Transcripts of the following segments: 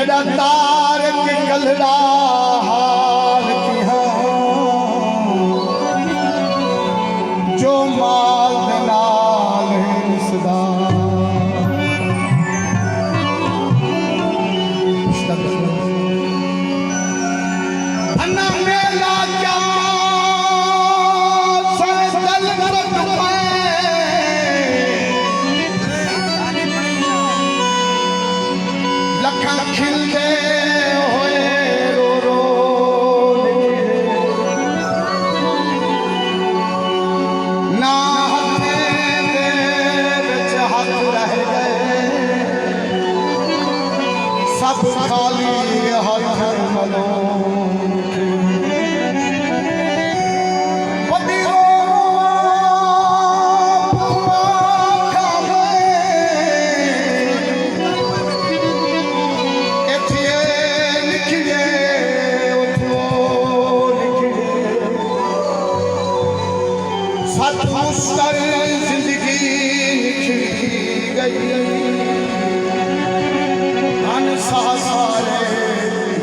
मेरा तार के कलरा हार की हाँ जो माल दलाल सदा अन्ना मेला क्या लखन खिलते होए रो रो ना हथे दे विच हथ रह गए सब खाली हथ मलो जिंदगी निखरी गई धन सारे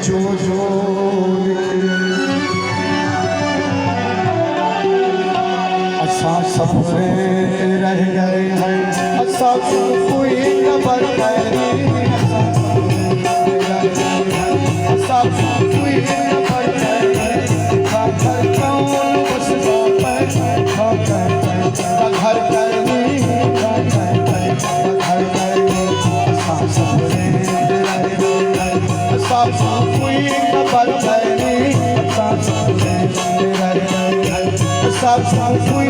जो जो असा सफरे रह गए हैं असा कोई खबर नहीं असा कोई खबर नहीं खाकर कौन बसदा पर खाकर घर करनी घर करनी सब कोई खबर करनी सब कोई